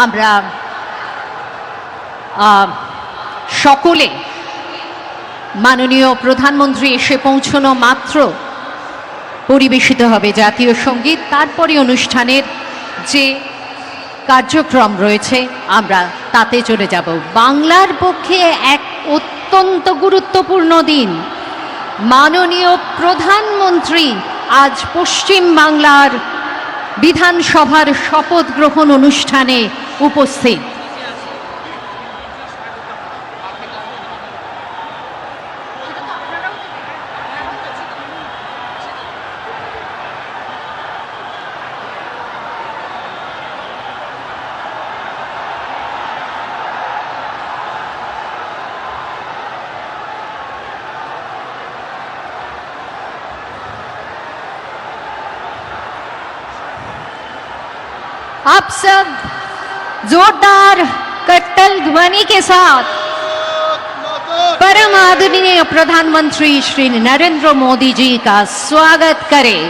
আমরা সকলে মাননীয় প্রধানমন্ত্রী এসে পৌঁছানো মাত্র পরিবেশিত হবে জাতীয় সঙ্গীত। তারপরে অনুষ্ঠানের যে কার্যক্রম রয়েছে আমরা তাতে চলে যাব। বাংলার পক্ষে এক অত্যন্ত গুরুত্বপূর্ণ দিন। মাননীয় প্রধানমন্ত্রী আজ পশ্চিম বাংলার বিধানসভার শপথ গ্রহণ অনুষ্ঠানে উপস্থিত। आप सब जोरदार कट्टल ध्वनि के साथ परम आदरणीय प्रधानमंत्री श्री नरेंद्र मोदी जी का स्वागत करें।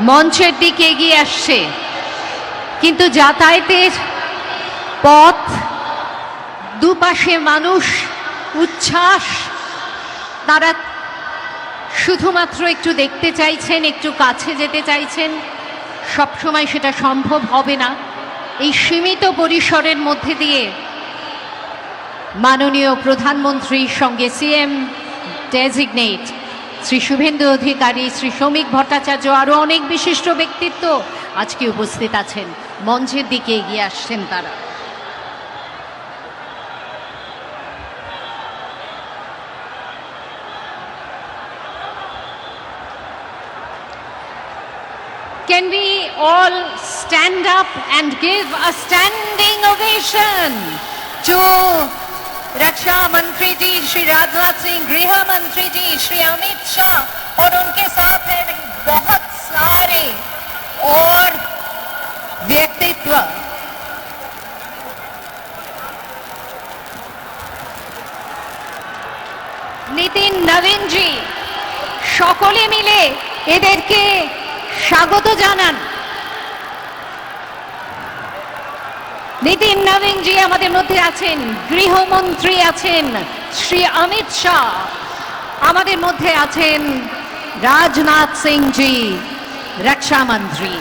মঞ্চের দিকে এগিয়ে আসছে, কিন্তু যাতায়াতের পথ দুপাশে মানুষ উচ্ছ্বাস, তারা শুধুমাত্র একটু দেখতে চাইছেন, একটু কাছে যেতে চাইছেন। সবসময় সেটা সম্ভব হবে না। এই সীমিত পরিসরের মধ্যে দিয়ে মাননীয় প্রধানমন্ত্রীর সঙ্গে সিএম ডেজিগনেট শ্রী শুভেন্দু অধিকারী, শ্রী শ্রমিক ভট্টাচার্য, আরও অনেক বিশিষ্ট ব্যক্তিত্ব আজকে উপস্থিত আছেন। মঞ্চের দিকে এগিয়ে আসছেন তারা। Can we all stand up and give a standing ovation to रक्षा मंत्री जी श्री राजनाथ सिंह, गृह मंत्री जी श्री अमित शाह और उनके साथ हैं बहुत सारे और व्यक्तित्व। नितिन नवीन जी সকলে মিলে এদেরকে স্বাগত জানান। নিতিন নবীন জি আমাদের মধ্যে আছেন, গৃহমন্ত্রী আছেন শ্রী অমিত শাহ, আমাদের মধ্যে আছেন রাজনাথ সিং জি, রক্ষা মন্ত্রী।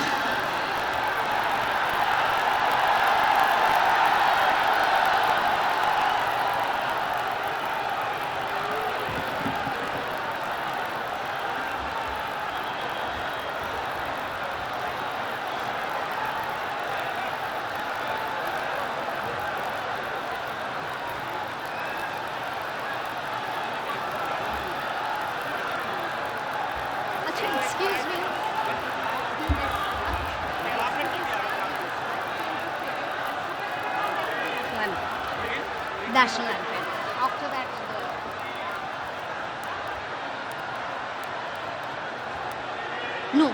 Excuse me. National anthem. After that, no.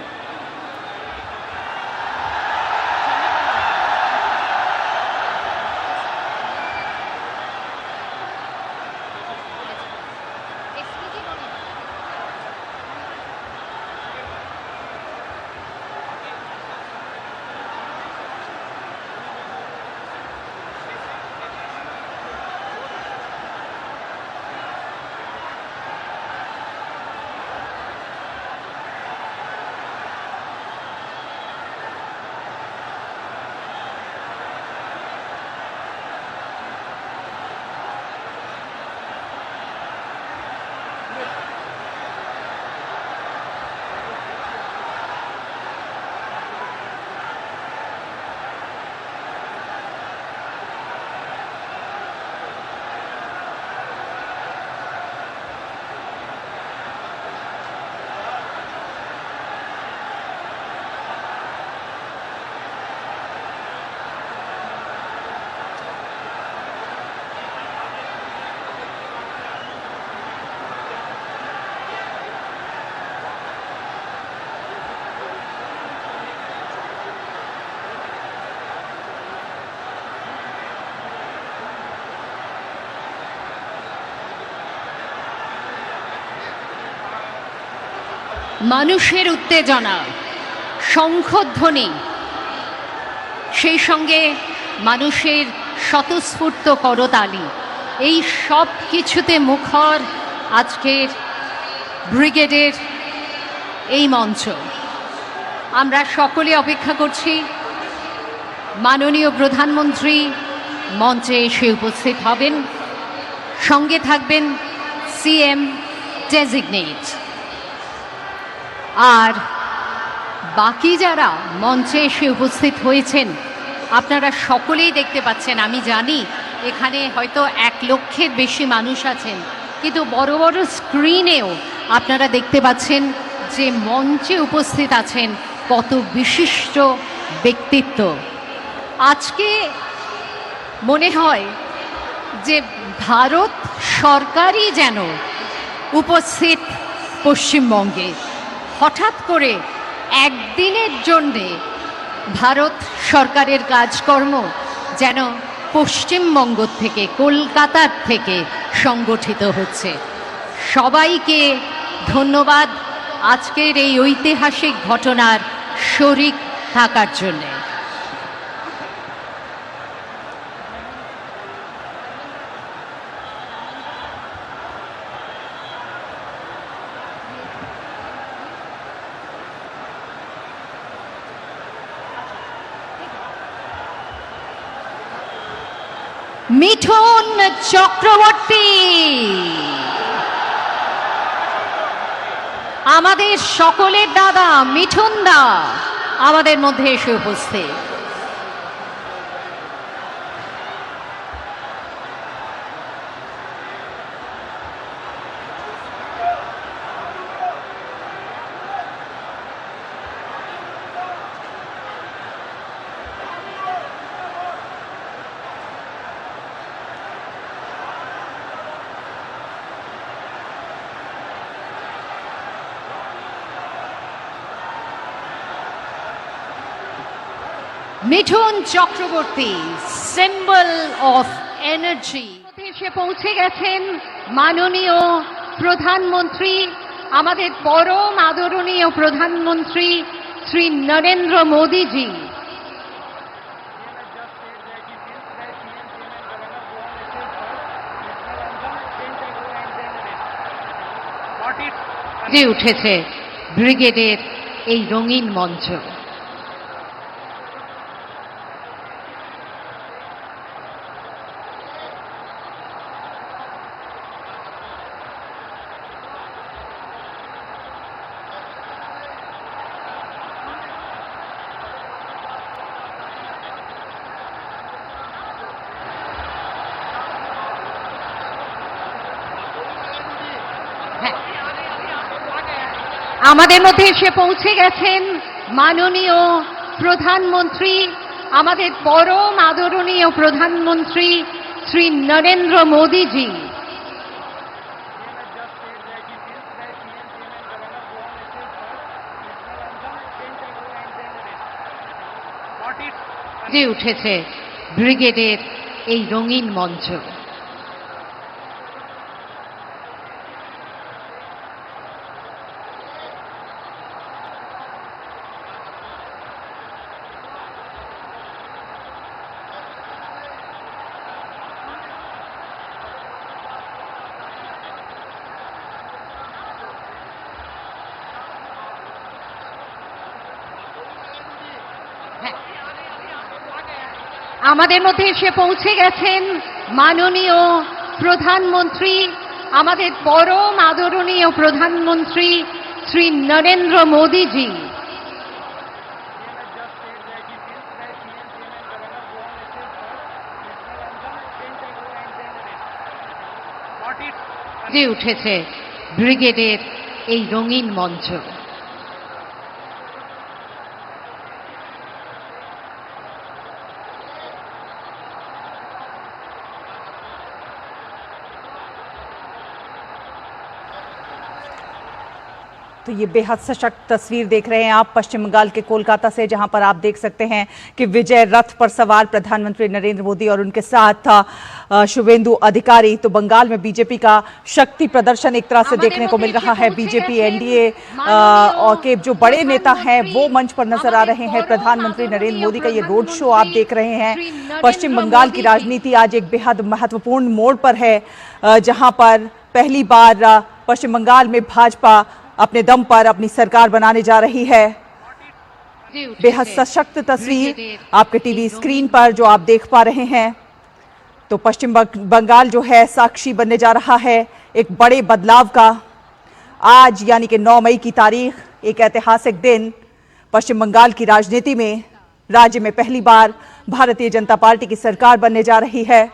মানুষের উত্তেজনা, শঙ্খধ্বনি, সেই সঙ্গে মানুষের স্বতঃস্ফূর্ত করতালি, এই সব কিছুতে মুখর আজকের ব্রিগেডের এই মঞ্চ। আমরা সকলে অপেক্ষা করছি মাননীয় প্রধানমন্ত্রী মঞ্চে এসে উপস্থিত হবেন, সঙ্গে থাকবেন সিএম ডেজিগনেট। আর বাকি যারা মঞ্চে এসে উপস্থিত হয়েছেন আপনারা সকলেই দেখতে পাচ্ছেন। আমি জানি এখানে হয়তো 1 লক্ষের বেশি মানুষ আছেন, কিন্তু বড় বড় স্ক্রিনেও আপনারা দেখতে পাচ্ছেন যে মঞ্চে উপস্থিত আছেন কত বিশিষ্ট ব্যক্তিত্ব। আজকে মনে হয় যে ভারত সরকারই যেন উপস্থিত পশ্চিমবঙ্গে। হঠাৎ করে একদিনের জন্যে ভারত সরকারের কাজকর্ম যেন পশ্চিমবঙ্গ থেকে, কলকাতার থেকে সংগঠিত হচ্ছে। সবাইকে ধন্যবাদ আজকের এই ঐতিহাসিক ঘটনার শরিক থাকার জন্যে। মিঠুন চক্রবর্তী আমাদের সকলের দাদা, মিঠুন দা আমাদের মধ্যে এসে উপস্থিত। Mithun Chakraborty, symbol of energy. এসে পৌঁছে গেছেন মাননীয় প্রধানমন্ত্রী, আমাদের পরম আদরণীয় প্রধানমন্ত্রী শ্রী নরেন্দ্র মোদীজি। উঠেছে ব্রিগেডের এই রঙিন মঞ্চ। আমাদের মধ্যে এসে পৌঁছে গেছেন মাননীয় প্রধানমন্ত্রী, আমাদের পরম আদরণীয় প্রধানমন্ত্রী শ্রী নরেন্দ্র মোদীজি। উঠেছে ব্রিগেডের এই রঙিন মঞ্চ। আমাদের মধ্যে এসে পৌঁছে গেছেন মাননীয় প্রধানমন্ত্রী, আমাদের পরম আদরণীয় প্রধানমন্ত্রী শ্রী নরেন্দ্র মোদীজি। উঠেছে ব্রিগেডের এই রঙিন মঞ্চ। तो ये बेहद सशक्त तस्वीर देख रहे हैं आप पश्चिम बंगाल के कोलकाता से, जहां पर आप देख सकते हैं कि विजय रथ पर सवार प्रधानमंत्री नरेंद्र मोदी और उनके साथ शुभेंदु अधिकारी। तो बंगाल में बीजेपी का शक्ति प्रदर्शन एक तरह से देखने को मिल रहा है। बीजेपी एनडीए और के जो बड़े नेता हैं वो मंच पर नजर आ रहे हैं। प्रधानमंत्री नरेंद्र मोदी का ये रोड शो आप देख रहे हैं। पश्चिम बंगाल की राजनीति आज एक बेहद महत्वपूर्ण मोड़ पर है, जहां पर पहली बार पश्चिम बंगाल में भाजपा अपने दम पर अपनी सरकार बनाने जा रही है। बेहद सशक्त तस्वीर आपके टीवी स्क्रीन पर जो आप देख पा रहे हैं। तो पश्चिम बंगाल जो है साक्षी बनने जा रहा है एक बड़े बदलाव का। आज यानी कि 9 मई की तारीख, एक ऐतिहासिक दिन। पश्चिम बंगाल की राजनीति में राज्य में पहली बार भारतीय जनता पार्टी की सरकार बनने जा रही है।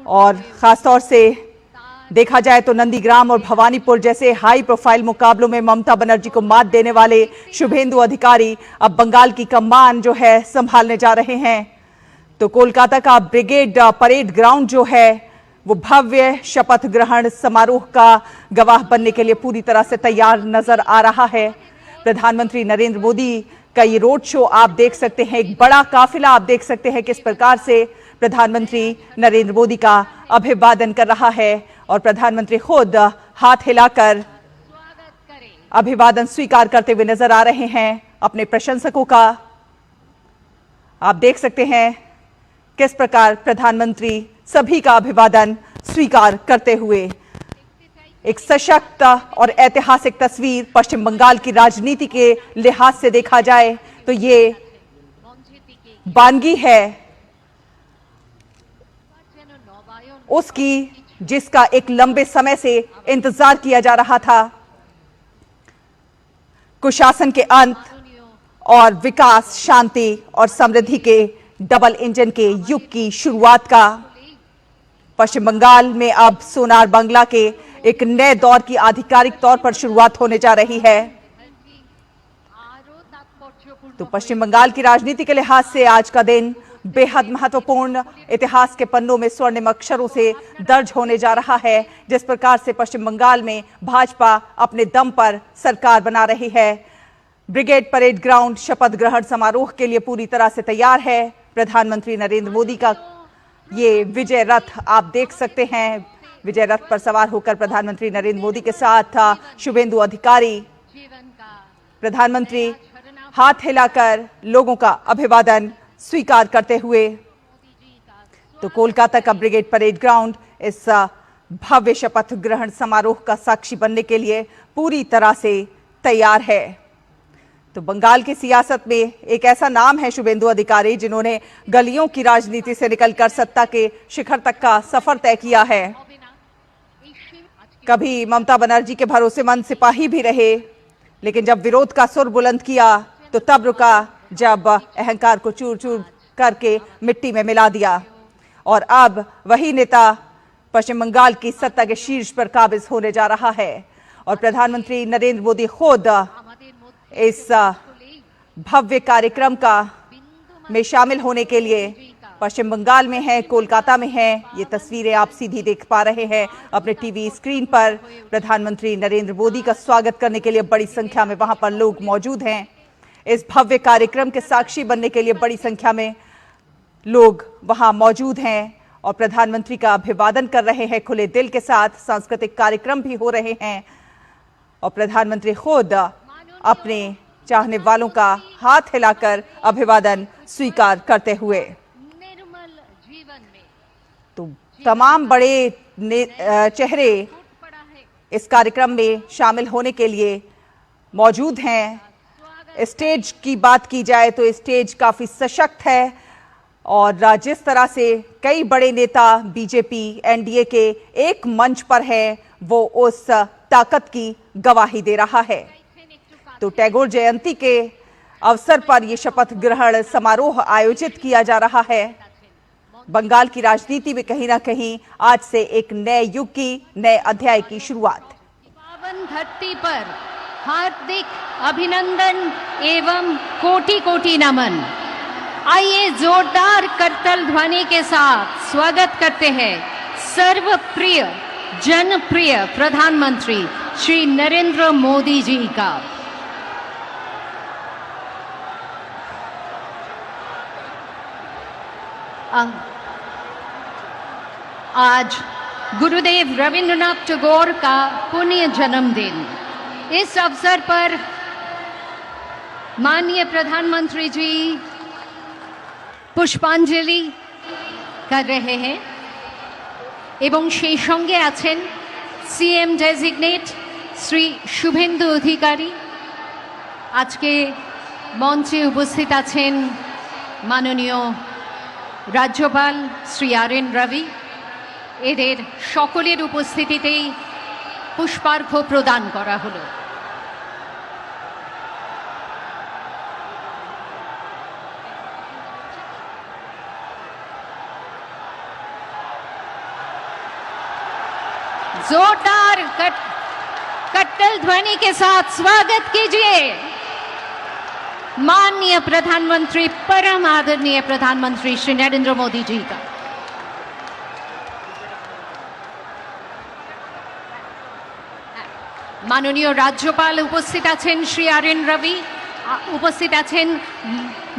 और खासतौर से देखा जाए तो नंदीग्राम और भवानीपुर जैसे हाई प्रोफाइल मुकाबलों में ममता बनर्जी को मात देने वाले शुभेंदु अधिकारी अब बंगाल की कमान जो है संभालने जा रहे हैं। तो कोलकाता का ब्रिगेड परेड ग्राउंड जो है वो भव्य शपथ ग्रहण समारोह का गवाह बनने के लिए पूरी तरह से तैयार नजर आ रहा है। प्रधानमंत्री नरेंद्र मोदी का ये रोड शो आप देख सकते हैं, एक बड़ा काफिला आप देख सकते हैं किस प्रकार से प्रधानमंत्री नरेंद्र मोदी का अभिवादन कर रहा है। और प्रधानमंत्री खुद हाथ हिलाकर अभिवादन स्वीकार करते हुए नजर आ रहे हैं अपने प्रशंसकों का। आप देख सकते हैं किस प्रकार प्रधानमंत्री सभी का अभिवादन स्वीकार करते हुए। एक सशक्त और ऐतिहासिक तस्वीर पश्चिम बंगाल की राजनीति के लिहाज से देखा जाए तो ये बानगी है उसकी जिसका एक लंबे समय से इंतजार किया जा रहा था। कुशासन के अंत और विकास, शांति और समृद्धि के डबल इंजन के युग की शुरुआत का पश्चिम बंगाल में अब सोनार बांग्ला के एक नए दौर की आधिकारिक तौर पर शुरुआत होने जा रही है। तो पश्चिम बंगाल की राजनीति के लिहाज से आज का दिन बेहद महत्वपूर्ण, इतिहास के पन्नों में स्वर्णिम अक्षरों से दर्ज होने जा रहा है। जिस प्रकार से पश्चिम बंगाल में भाजपा अपने दम पर सरकार बना रही है। ब्रिगेड परेड ग्राउंड शपथ ग्रहण समारोह के लिए पूरी तरह से तैयार है। प्रधानमंत्री नरेंद्र मोदी का ये विजय रथ आप देख सकते हैं। विजय रथ पर सवार होकर प्रधानमंत्री नरेंद्र मोदी के साथ शुभेंदु अधिकारी। प्रधानमंत्री हाथ हिलाकर लोगों का अभिवादन स्वीकार करते हुए। तो कोलकाता का ब्रिगेड परेड ग्राउंड इस भव्य शपथ ग्रहण समारोह का साक्षी बनने के लिए पूरी तरह से तैयार है। तो बंगाल की सियासत में एक ऐसा नाम है शुभेंदु अधिकारी जिन्होंने गलियों की राजनीति से निकलकर सत्ता के शिखर तक का सफर तय किया है। कभी ममता बनर्जी के भरोसेमंद सिपाही भी रहे, लेकिन जब विरोध का सुर बुलंद किया तो तब रुका जब अहंकार को चूर चूर करके मिट्टी में मिला दिया। और अब वही नेता पश्चिम बंगाल की सत्ता के शीर्ष पर काबिज होने जा रहा है। और प्रधानमंत्री नरेंद्र मोदी खुद इस भव्य कार्यक्रम का में शामिल होने के लिए पश्चिम बंगाल में है, कोलकाता में है। ये तस्वीरें आप सीधी देख पा रहे हैं अपने टीवी स्क्रीन पर। प्रधानमंत्री नरेंद्र मोदी का स्वागत करने के लिए बड़ी संख्या में वहां पर लोग मौजूद हैं। इस भव्य कार्यक्रम के साक्षी बनने के लिए बड़ी संख्या में लोग वहां मौजूद हैं और प्रधानमंत्री का अभिवादन कर रहे हैं खुले दिल के साथ। सांस्कृतिक कार्यक्रम भी हो रहे हैं और प्रधानमंत्री खुद अपने चाहने वालों का हाथ हिलाकर अभिवादन स्वीकार करते हुए। तो तमाम बड़े चेहरे इस कार्यक्रम में शामिल होने के लिए मौजूद हैं। स्टेज की बात की जाए तो स्टेज काफी सशक्त है और जिस तरह से कई बड़े नेता बीजेपी एनडीए के एक मंच पर है वो उस ताकत की गवाही दे रहा है। तो टैगोर जयंती के अवसर पर यह शपथ ग्रहण समारोह आयोजित किया जा रहा है। बंगाल की राजनीति में कहीं ना कहीं आज से एक नए युग की, नए अध्याय की शुरुआत। पावन धरती पर हार्दिक अभिनंदन एवं कोटि कोटि नमन। आइए जोरदार करतल ध्वनि के साथ स्वागत करते हैं सर्वप्रिय जनप्रिय प्रधानमंत्री श्री नरेंद्र मोदी जी का। आज गुरुदेव रविंद्रनाथ टैगोर का पुण्य जन्मदिन। इस अवसर पर माननीय प्रधानमंत्री जी पुष्पांजलि कर रहे हैं एवं সেই সঙ্গে আছেন সিএম ডেজিগনেট শ্রী শুভেন্দু অধিকারী। আজকে মঞ্চে উপস্থিত আছেন মাননীয় রাজ্যপাল শ্রী আর.এন. রবি। এদের সকলের উপস্থিতিতেই পুষ্পার্ঘ্য প্রদান করা হলো। जोरदार कट्टल ध्वनि के साथ स्वागत कीजिए माननीय प्रधानमंत्री, परम आदरणीय प्रधानमंत्री श्री नरेंद्र मोदी जी का। माननीय राज्यपाल उपस्थित आছেন श्री আর.এন. রবি, उपस्थित আছেন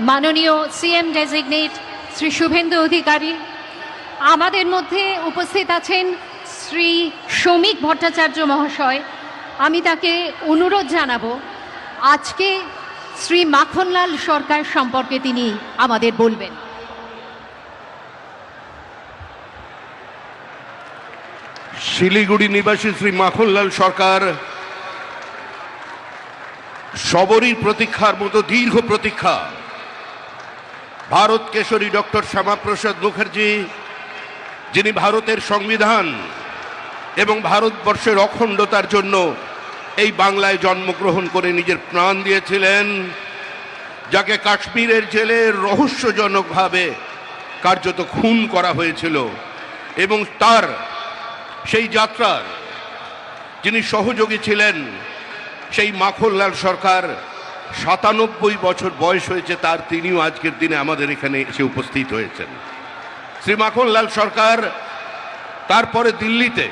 माननीय सीएम डेजिग्नेट श्री शुभेंदु अधिकारी। আমাদের মধ্যে উপস্থিত আছেন শ্রী শ্রমিক ভট্টাচার্য মহাশয়। আমি তাকে অনুরোধ জানাবো আজকে শ্রী মাখনলাল সরকার সম্পর্কে তিনি আমাদের বলবেন। শিলিগুড়ি নিবাসী শ্রী মাখনলাল সরকার সবরই প্রতীক্ষার মতো দীর্ঘ প্রতীক্ষা। ভারত কেশরী ডক্টর শ্যামাপ্রসাদ মুখার্জি, যিনি ভারতের সংবিধান এবং ভারতবর্ষের অখণ্ডতার জন্য এই বাংলায় জন্মগ্রহণ করে নিজের প্রাণ দিয়েছিলেন, যাকে কাশ্মীরের জেলে রহস্যজনকভাবে কার্যত খুন করা হয়েছিল, এবং তার সেই যাত্রার যিনি সহযোগী ছিলেন, সেই মাখনলাল সরকার ৯৭ বছর বয়স হয়েছে তার, তিনিও আজকের দিনে আমাদের এখানে এসে উপস্থিত হয়েছেন। শ্রী মাখনলাল সরকার তারপরে দিল্লিতে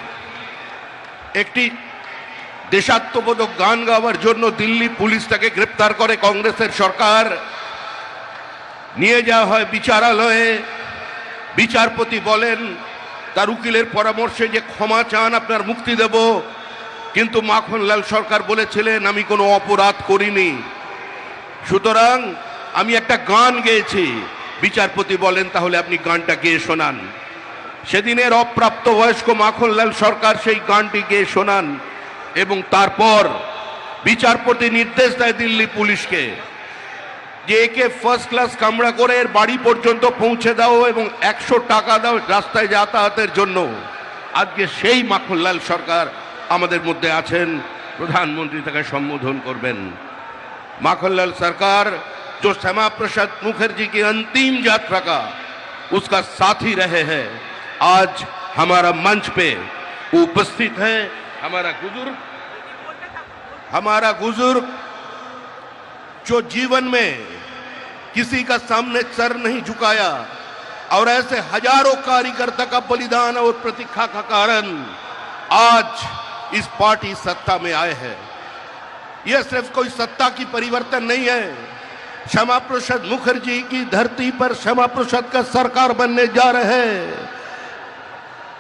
একটি দেশাত্মবোধক গান গাওয়ার জন্য দিল্লি পুলিশ তাকে গ্রেপ্তার করে। কংগ্রেসের সরকার নিয়ে যাওয়া হয় বিচারালয়ে। বিচারপতি বলেন তার উকিলের পরামর্শে যে ক্ষমা চান, আপনার মুক্তি দেব। কিন্তু মাখনলাল সরকার বলেছিলেন আমি কোনো অপরাধ করিনি, সুতরাং আমি একটা গান গেয়েছি। বিচারপতি বলেন তাহলে আপনি গানটা গেয়ে শোনান। সেদিনের অপ্রাপ্তবয়স্ক মাখনলাল সরকার সেই গানটি গেয়ে শোনান, এবং তারপর বিচারপতি নির্দেশ দেয় দিল্লি পুলিশকে যে একে ফার্স্ট ক্লাস কামরা করে এর বাড়ি পর্যন্ত পৌঁছে দাও এবং ১০০ টাকা দাও রাস্তায় যাতায়াতের জন্য। আজকে সেই মাখনলাল সরকার আমাদের মধ্যে আছেন, প্রধানমন্ত্রী তাকে সম্বোধন করবেন। माखनलाल सरकार जो श्यामा प्रसाद मुखर्जी की अंतिम यात्रा का उसका साथी रहे हैं, आज हमारा मंच पे उपस्थित है। हमारा बुजुर्ग जो जीवन में किसी का सामने सर नहीं झुकाया और ऐसे हजारों कार्यकर्ता का बलिदान और प्रतीक्षा का कारण आज इस पार्टी सत्ता में आए हैं। यह सिर्फ कोई सत्ता की परिवर्तन नहीं है, श्यामा प्रसाद मुखर्जी की धरती पर श्यामा प्रसाद का सरकार बनने जा रहे हैं।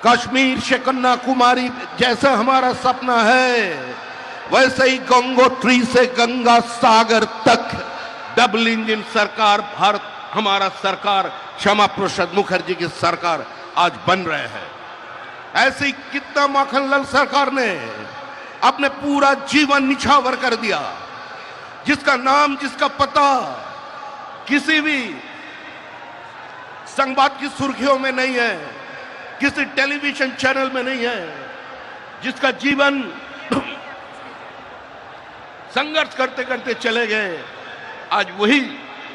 कश्मीर से कन्याकुमारी जैसा हमारा सपना है, वैसे ही गंगोत्री से गंगा सागर तक डबल इंजन सरकार भारत, हमारा सरकार श्यामा प्रसाद मुखर्जी की सरकार आज बन रहे हैं। ऐसी कितना माखनलाल सरकार ने अपने पूरा जीवन निछावर कर दिया, जिसका नाम जिसका पता किसी भी संवाद की सुर्खियों में नहीं है, किसी टेलीविजन चैनल में नहीं है, जिसका जीवन संघर्ष करते करते चले गए। आज वही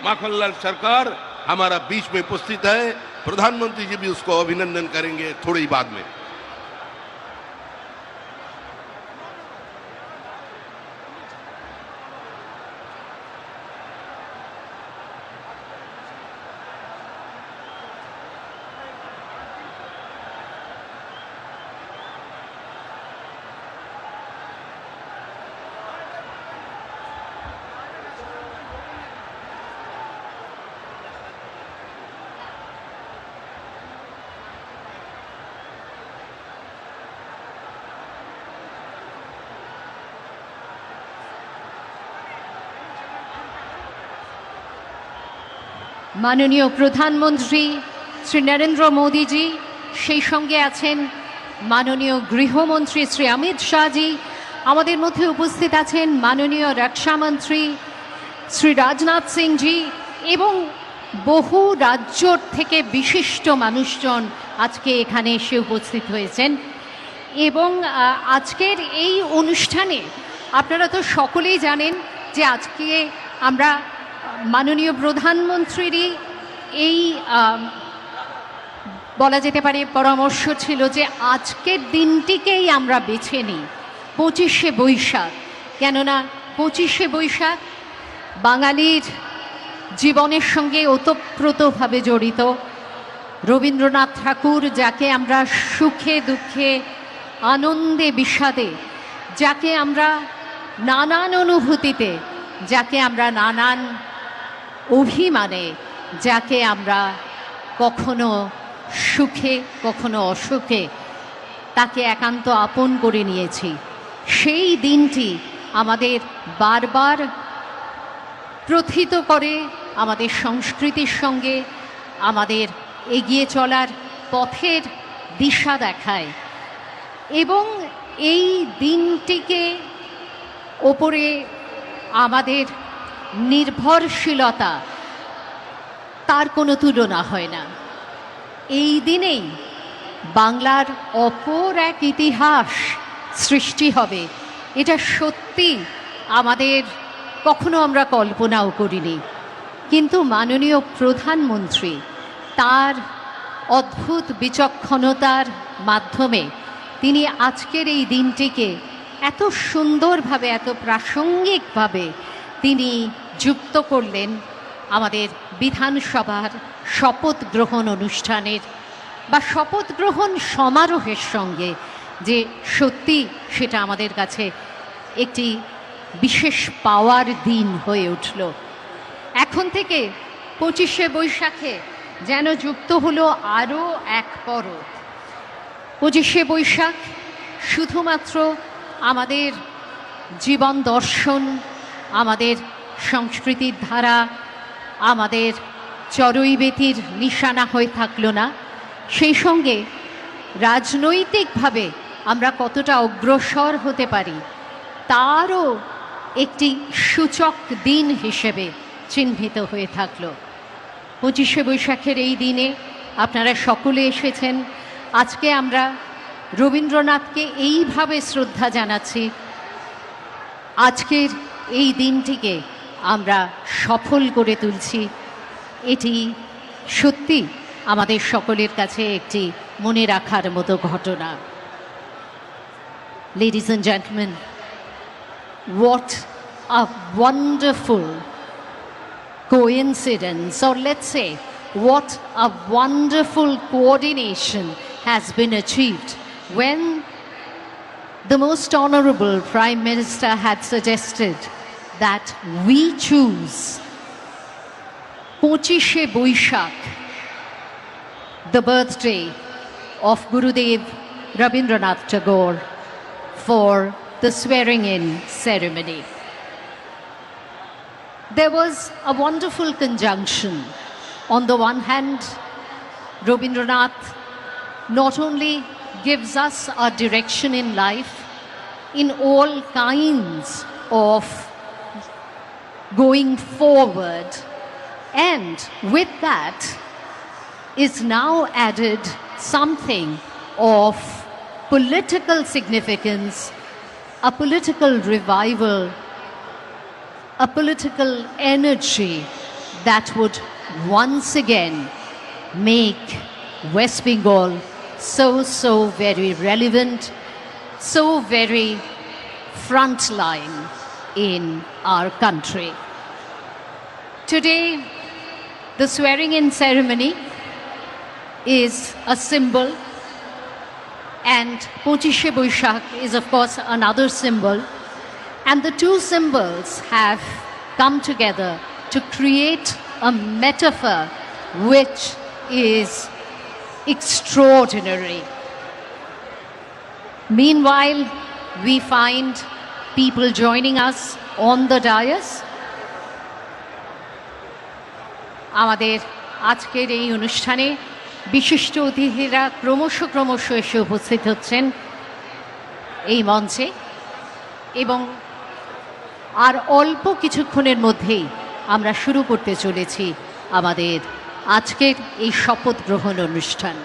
माखनलाल सरकार हमारा बीच में उपस्थित है। प्रधानमंत्री जी भी उसको अभिनंदन करेंगे थोड़ी बाद में। মাননীয় প্রধানমন্ত্রী শ্রী নরেন্দ্র মোদীজি, সেই সঙ্গে আছেন মাননীয় গৃহমন্ত্রী শ্রী অমিত শাহজি, আমাদের মধ্যে উপস্থিত আছেন মাননীয় রক্ষামন্ত্রী শ্রী রাজনাথ সিংজি এবং বহু রাজ্য থেকে বিশিষ্ট মানুষজন আজকে এখানে এসে উপস্থিত হয়েছেন। এবং আজকের এই অনুষ্ঠানে আপনারা তো সকলেই জানেন যে আজকে আমরা মাননীয় প্রধানমন্ত্রীরই এই বলা যেতে পারে পরামর্শ ছিল যে আজকের দিনটিকেই আমরা বেছে নিই 25শে বৈশাখ। কেননা 25শে বৈশাখ বাঙালির জীবনের সঙ্গে ওতপ্রোতভাবে জড়িত। রবীন্দ্রনাথ ঠাকুর, যাকে আমরা সুখে দুঃখে আনন্দে বিষাদে, যাকে আমরা নানান অনুভূতিতে, যাকে আমরা নানান অভিমানে, যাকে আমরা কখনো সুখে কখনো অসুখে তাকে একান্ত আপন করে নিয়েছি, সেই দিনটি আমাদের বারবার প্রথিত করে, আমাদের সংস্কৃতির সঙ্গে আমাদের এগিয়ে চলার পথের দিশা দেখায়। এবং এই দিনটিকে ওপরে আমাদের নির্ভরশীলতা, তার কোনো তুলনা হয় না। এই দিনেই বাংলার অপর এক ইতিহাস সৃষ্টি হবে, এটা সত্যি আমাদের কখনো আমরা কল্পনাও করিনি। কিন্তু মাননীয় প্রধানমন্ত্রী তার অদ্ভুত বিচক্ষণতার মাধ্যমে তিনি আজকের এই দিনটিকে এত সুন্দরভাবে, এত প্রাসঙ্গিকভাবে তিনি যুক্ত করলেন আমাদের বিধানসভার শপথ গ্রহণ অনুষ্ঠানের বা শপথ গ্রহণ সমারোহের সঙ্গে, যে সত্যি সেটা আমাদের কাছে একটি বিশেষ পাওয়ার দিন হয়ে উঠল। এখন থেকে 25শে বৈশাখে যেন যুক্ত হলো আরও এক পরব। 25শে বৈশাখ শুধুমাত্র আমাদের জীবন দর্শন, আমাদের সংস্কৃতির ধারা, আমাদের চড়ুইবেতির নিশানা হয়ে থাকলো না, সেই সঙ্গে রাজনৈতিকভাবে আমরা কতটা অগ্রসর হতে পারি তারও একটি সূচক দিন হিসেবে চিহ্নিত হয়ে থাকলো। 25শে বৈশাখের এই দিনে আপনারা সকলে এসেছেন। আজকে আমরা রবীন্দ্রনাথকে এইভাবে শ্রদ্ধা জানাচ্ছি, আজকের এই দিনটিকে আমরা সফল করে তুলছি। এটি সত্যি আমাদের সকলের কাছে একটি মনে রাখার মতো ঘটনা। Ladies and gentlemen, what a wonderful coincidence, or let's say what a wonderful coordination has been achieved when the most honorable Prime Minister had suggested that we choose 25শে Boishakh, the birthday of Gurudev Rabindranath Tagore, for the swearing-in ceremony. There was a wonderful conjunction. On the one hand, Rabindranath not only gives us a direction in life, in all kinds of going forward, and with that is now added something of political significance, a political revival, a political energy that would once again make West Bengal so very relevant, so very frontline in our country. Today, the swearing-in ceremony is a symbol, and 25শে Boishakh is of course another symbol, and the two symbols have come together to create a metaphor which is extraordinary. Meanwhile, we find people joining us on the dais. আমাদের আজকের এই অনুষ্ঠানে বিশিষ্ট অতিথিরা ক্রমশ এসে উপস্থিত হচ্ছেন এই মঞ্চে, এবং আর অল্প কিছুক্ষণের মধ্যেই আমরা শুরু করতে চলেছি আমাদের আজকের এই শপথ গ্রহণ অনুষ্ঠান।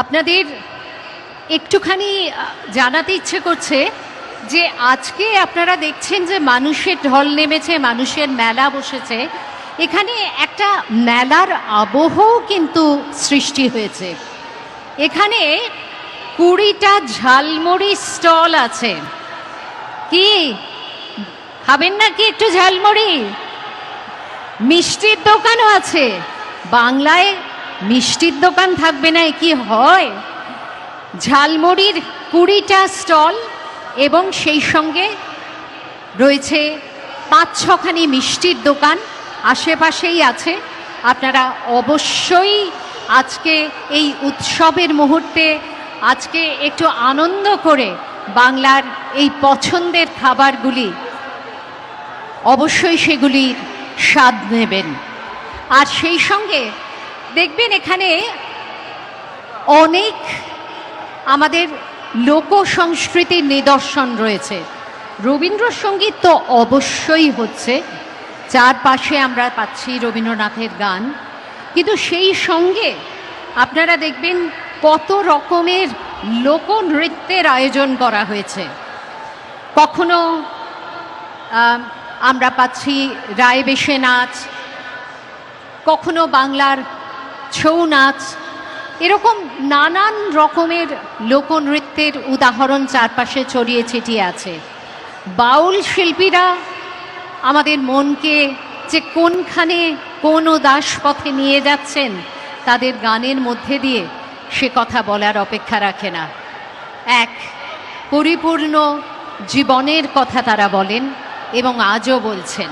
আপনাদের একটুখানি জানাতে ইচ্ছে করছে যে আজকে আপনারা দেখছেন যে মানুষের ঢল নেমেছে, মানুষের মেলা বসেছে। এখানে একটা মেলার আবহও কিন্তু সৃষ্টি হয়েছে। এখানে 20টা ঝালমুড়ি স্টল আছে। কি খাবেন নাকি একটু ঝালমুড়ি? মিষ্টির দোকানও আছে। বাংলায় মিষ্টির দোকান থাকবে না, কি হয়? ঝালমুড়ির 20টা স্টল এবং সেই সঙ্গে রয়েছে 5-6খানি মিষ্টির দোকান আশেপাশেই আছে। আপনারা অবশ্যই আজকে এই উৎসবের মুহূর্তে আজকে একটু আনন্দ করে বাংলার এই পছন্দের খাবারগুলি অবশ্যই সেগুলির স্বাদ নেবেন। আর সেই সঙ্গে দেখবেন এখানে অনেক আমাদের লোক সংস্কৃতির নিদর্শন রয়েছে। রবীন্দ্রসঙ্গীত তো অবশ্যই হচ্ছে, চারপাশে আমরা পাচ্ছি রবীন্দ্রনাথের গান, কিন্তু সেই সঙ্গে আপনারা দেখবেন কত রকমের লোকনৃত্যের আয়োজন করা হয়েছে। কখনো আমরা পাচ্ছি রায়বেশে নাচ, কখনো বাংলার ছৌ নাচ, এরকম নানান রকমের লোকনৃত্যের উদাহরণ চারপাশে ছড়িয়ে ছিটিয়ে আছে। বাউল শিল্পীরা আমাদের মনকে যে কোনখানে কোন উদাস পথে নিয়ে যাচ্ছেন তাদের গানের মধ্যে দিয়ে সে কথা বলার অপেক্ষা রাখে না। এক পরিপূর্ণ জীবনের কথা তারা বলেন এবং আজও বলছেন।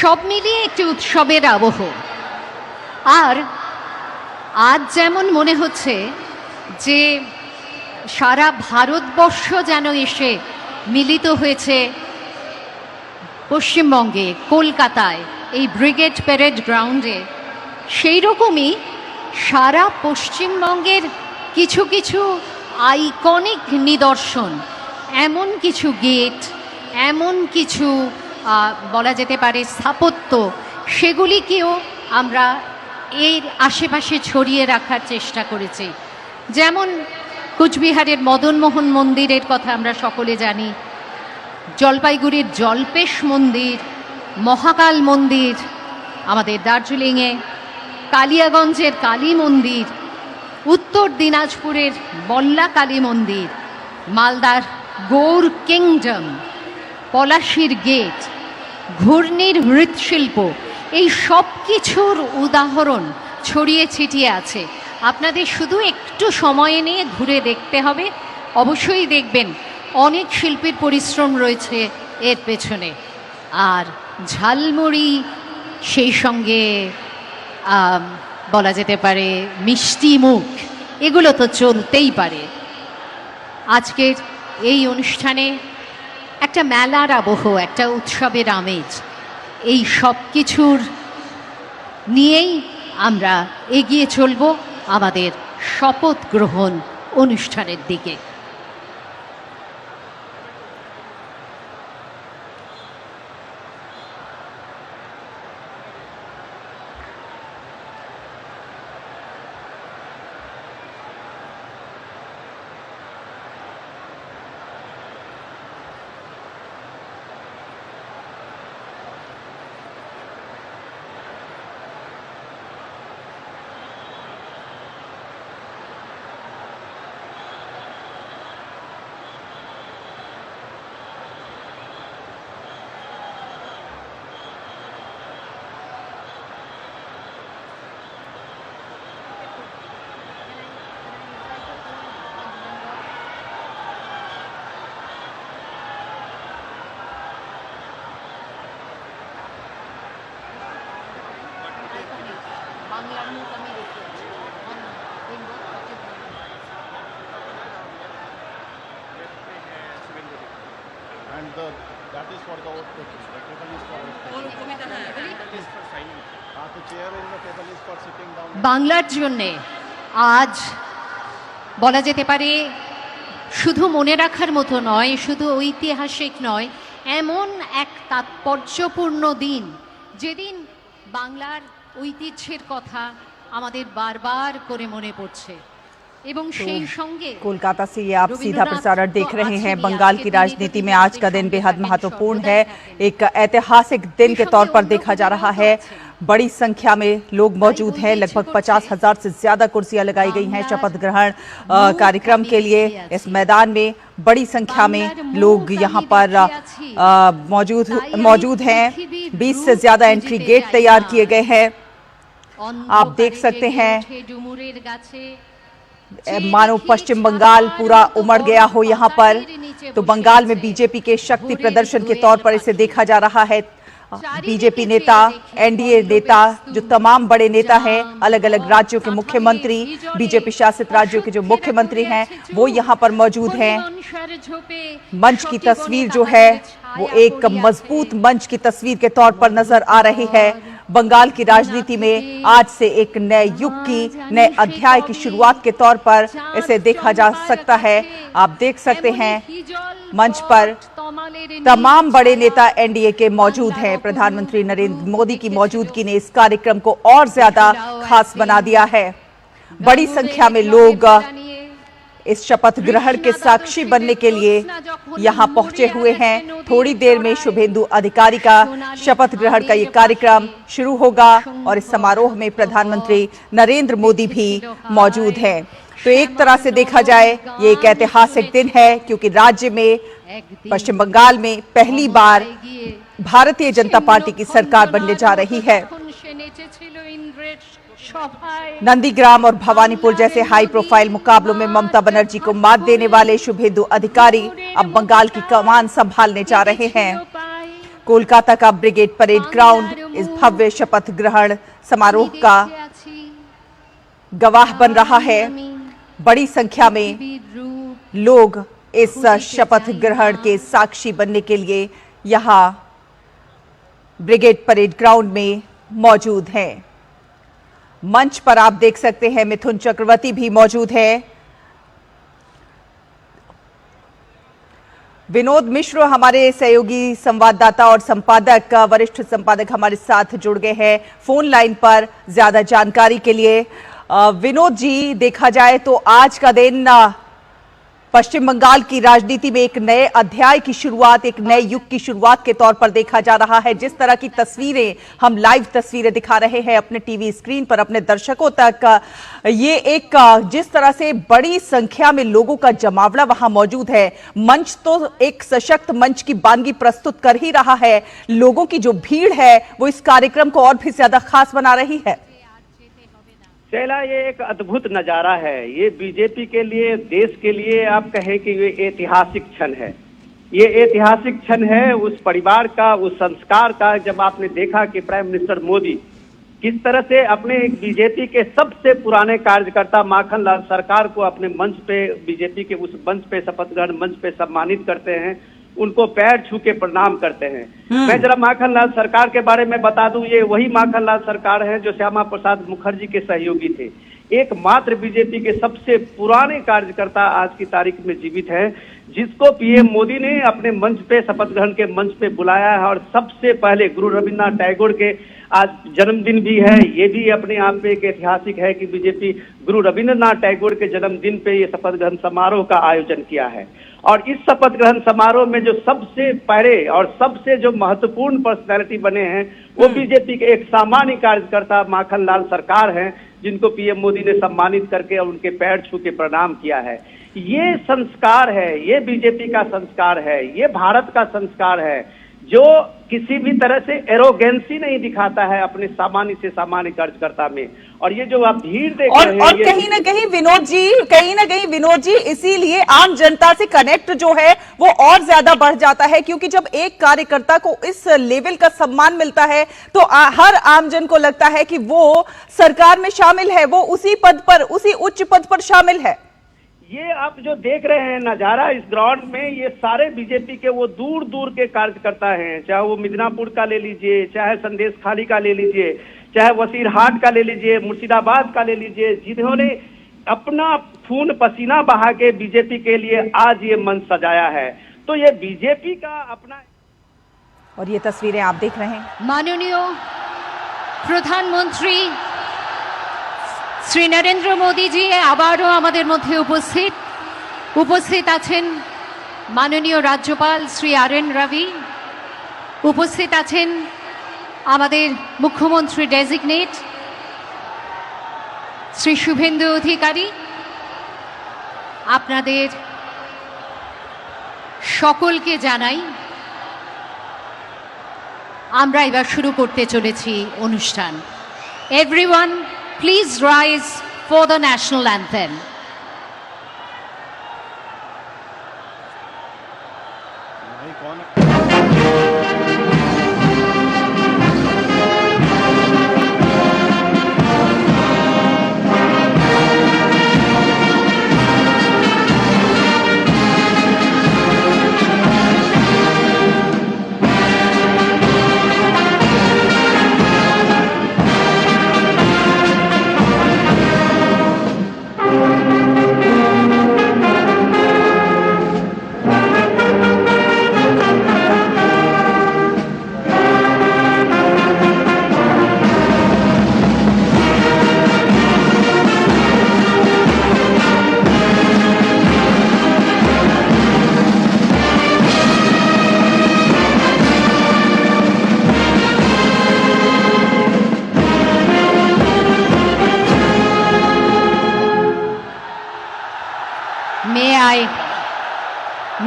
সব মিলিয়ে একটি উৎসবের আবহ। আর আজ যেমন মনে হচ্ছে যে সারা ভারতবর্ষ যেন এসে মিলিত হয়েছে পশ্চিমবঙ্গে, কলকাতায়, এই ব্রিগেড প্যারেড গ্রাউন্ডে, সেই রকমই সারা পশ্চিমবঙ্গের কিছু কিছু আইকনিক নিদর্শন, এমন কিছু গেট, এমন কিছু বলা যেতে পারে স্থাপত্য, সেগুলিকেও আমরা এর আশেপাশে ছড়িয়ে রাখার চেষ্টা করেছি। যেমন কুচবিহারের মদনমোহন মন্দিরের কথা আমরা সকলে জানি, জলপাইগুড়ির জল্পেশ মন্দির, মহাকাল মন্দির, আমাদের দার্জিলিংয়ে কালিয়াগঞ্জের কালী মন্দির, উত্তর দিনাজপুরের বল্লা কালী মন্দির, মালদার গৌর কিংডম, পলাশির গেট, ঘূর্ণির মৃৎশিল্প, এই সব কিছুর উদাহরণ ছড়িয়ে ছিটিয়ে আছে। আপনাদের শুধু একটু সময় নিয়ে ঘুরে দেখতে হবে। অবশ্যই দেখবেন অনেক শিল্পীর পরিশ্রম রয়েছে এর পেছনে। আর ঝালমুড়ি, সেই সঙ্গে বলা যেতে পারে মিষ্টি মুখ, এগুলো তো চলতেই পারে। আজকের এই অনুষ্ঠানে একটা মেলার আবহ, একটা উৎসবের আমেজ, এই সব কিছুর নিয়েই আমরা এগিয়ে চলব আমাদের শপথ গ্রহণ অনুষ্ঠানের দিকে। And that is for the vote taking. The table is for vote taking. That is for signing. The chair in the table is for sitting down. বাংলার জন্যে আজ বলা যেতে পারে শুধু মনে রাখার মতো নয়, শুধু ঐতিহাসিক নয়, এমন এক তাৎপর্যপূর্ণ দিন যেদিন বাংলার ঐতিহ্যের কথা আমাদের বারবার করে মনে পড়ছে এবং সেই সঙ্গে कोलकाता से ये आप सीधा प्रसारण देख रहे हैं। बंगाल की राजनीति में आज का दिन बेहद महत्वपूर्ण है, एक ऐतिहासिक दिन के तौर पर देखा जा रहा है। बड़ी संख्या में लोग मौजूद हैं, लगभग 50,000 से ज्यादा कुर्सियां लगाई गई हैं शपथ ग्रहण कार्यक्रम के लिए। इस मैदान में बड़ी संख्या में लोग यहां पर मौजूद हैं। 20 से ज्यादा एंट्री गेट तैयार किए गए हैं। आप देख सकते हैं मानो पश्चिम बंगाल पूरा उमड़ गया हो यहाँ पर। तो बंगाल में बीजेपी के शक्ति प्रदर्शन के तौर पर इसे देखा जा रहा है। बीजेपी नेता, एनडीए नेता, जो तमाम बड़े नेता हैं, अलग अलग राज्यों के मुख्यमंत्री, बीजेपी शासित राज्यों के जो मुख्यमंत्री हैं, वो यहाँ पर मौजूद हैं। मंच की तस्वीर जो है वो एक मजबूत मंच की तस्वीर के तौर पर नजर आ रही है। बंगाल की राजनीति में आज से एक नए युग की, नए अध्याय की शुरुआत के तौर पर इसे देखा जा सकता है। आप देख सकते हैं मंच पर तमाम बड़े नेता एनडीए के मौजूद हैं। प्रधानमंत्री नरेंद्र मोदी की मौजूदगी ने इस कार्यक्रम को और ज्यादा खास बना दिया है। बड़ी संख्या में लोग इस शपथ ग्रहण के साक्षी बनने के लिए यहाँ पहुंचे हुए हैं। थोड़ी देर में शुभेंदु अधिकारी का शपथ ग्रहण का ये कार्यक्रम शुरू होगा और इस समारोह में प्रधानमंत्री नरेंद्र मोदी भी मौजूद हैं। तो एक तरह से देखा जाए ये एक ऐतिहासिक दिन है, क्योंकि राज्य में, पश्चिम बंगाल में पहली बार भारतीय जनता पार्टी की सरकार बनने जा रही है। नंदीग्राम और भवानीपुर जैसे हाई प्रोफाइल मुकाबलों में ममता बनर्जी को मात देने वाले शुभेंदु अधिकारी अब बंगाल की कमान संभालने जा रहे हैं। कोलकाता का ब्रिगेड परेड ग्राउंड इस भव्य शपथ ग्रहण समारोह का गवाह बन रहा है। बड़ी संख्या में लोग इस शपथ ग्रहण के साक्षी बनने के लिए यहाँ ब्रिगेड परेड ग्राउंड में मौजूद हैं। मंच पर आप देख सकते हैं मिथुन चक्रवर्ती भी मौजूद है। विनोद मिश्र हमारे सहयोगी संवाददाता और संपादक, वरिष्ठ संपादक हमारे साथ जुड़ गए हैं फोन लाइन पर ज्यादा जानकारी के लिए। विनोद जी, देखा जाए तो आज का दिन पश्चिम बंगाल की राजनीति में एक नए अध्याय की शुरुआत, एक नए युग की शुरुआत के तौर पर देखा जा रहा है। जिस तरह की तस्वीरें हम लाइव तस्वीरें दिखा रहे हैं अपने टीवी स्क्रीन पर अपने दर्शकों तक, ये एक जिस तरह से बड़ी संख्या में लोगों का जमावड़ा वहां मौजूद है। मंच तो एक सशक्त मंच की वानगी प्रस्तुत कर ही रहा है, लोगों की जो भीड़ है वो इस कार्यक्रम को और भी ज्यादा खास बना रही है। शैला, ये एक अद्भुत नजारा है। ये बीजेपी के लिए, देश के लिए आप कहें कि ये ऐतिहासिक क्षण है। ये ऐतिहासिक क्षण है उस परिवार का, उस संस्कार का, जब आपने देखा कि प्राइम मिनिस्टर मोदी किस तरह से अपने बीजेपी के सबसे पुराने कार्यकर्ता माखन लाल सरकार को अपने मंच पे, बीजेपी के उस मंच पे, शपथ ग्रहण मंच पे सम्मानित करते हैं। उनको पैर छू के प्रणाम करते हैं। मैं जरा माखनलाल सरकार के बारे में बता दूं, ये वही माखनलाल सरकार है जो श्यामा प्रसाद मुखर्जी के सहयोगी थे। एकमात्र बीजेपी के सबसे पुराने कार्यकर्ता आज की तारीख में जीवित है, जिसको पीएम मोदी ने अपने मंच पे, शपथ ग्रहण के मंच पे बुलाया है। और सबसे पहले गुरु रविन्द्रनाथ टैगोर के आज जन्मदिन भी है। ये भी अपने आप में एक ऐतिहासिक है कि बीजेपी गुरु रविन्द्रनाथ टैगोर के जन्मदिन पे ये शपथ ग्रहण समारोह का आयोजन किया है। और इस शपथ ग्रहण समारोह में जो सबसे पहले और सबसे जो महत्वपूर्ण पर्सनैलिटी बने हैं वो बीजेपी के एक सामान्य कार्यकर्ता माखनलाल सरकार हैं, जिनको पीएम मोदी ने सम्मानित करके और उनके पैर छू के प्रणाम किया है। ये संस्कार है, ये बीजेपी का संस्कार है, ये भारत का संस्कार है, जो किसी भी तरह से एरोगेंसी नहीं दिखाता है अपने सामान्य से सामान्य कार्यकर्ता में। और ये जो आप भीड़ देख रहे हैं, और कहीं ना कहीं विनोद जी इसीलिए आम जनता से कनेक्ट जो है वो और ज्यादा बढ़ जाता है, क्योंकि जब एक कार्यकर्ता को इस लेवल का सम्मान मिलता है तो हर आमजन को लगता है कि वो सरकार में शामिल है, वो उसी पद पर, उसी उच्च पद पर शामिल है। ये आप जो देख रहे हैं नजारा इस ग्राउंड में, ये सारे बीजेपी के वो दूर दूर के कार्यकर्ता हैं, चाहे वो मिदनापुर का ले लीजिए, चाहे संदेश खाली का ले लीजिए, चाहे वसीरहाट का ले लीजिए, मुर्शिदाबाद का ले लीजिए, जिन्होंने अपना खून पसीना बहा के बीजेपी के लिए आज ये मंच सजाया है। तो ये बीजेपी का अपना। और ये तस्वीरें आप देख रहे हैं, माननीय प्रधानमंत्री শ্রী নরেন্দ্র মোদীজি আবারও আমাদের মধ্যে উপস্থিত আছেন। মাননীয় রাজ্যপাল শ্রী আর.এন. রবি উপস্থিত আছেন, আমাদের মুখ্যমন্ত্রী ডেজিগনেট শ্রী শুভেন্দু অধিকারী। আপনাদের সকলকে জানাই, আমরা এবার শুরু করতে চলেছি অনুষ্ঠান। Everyone please rise for the national anthem.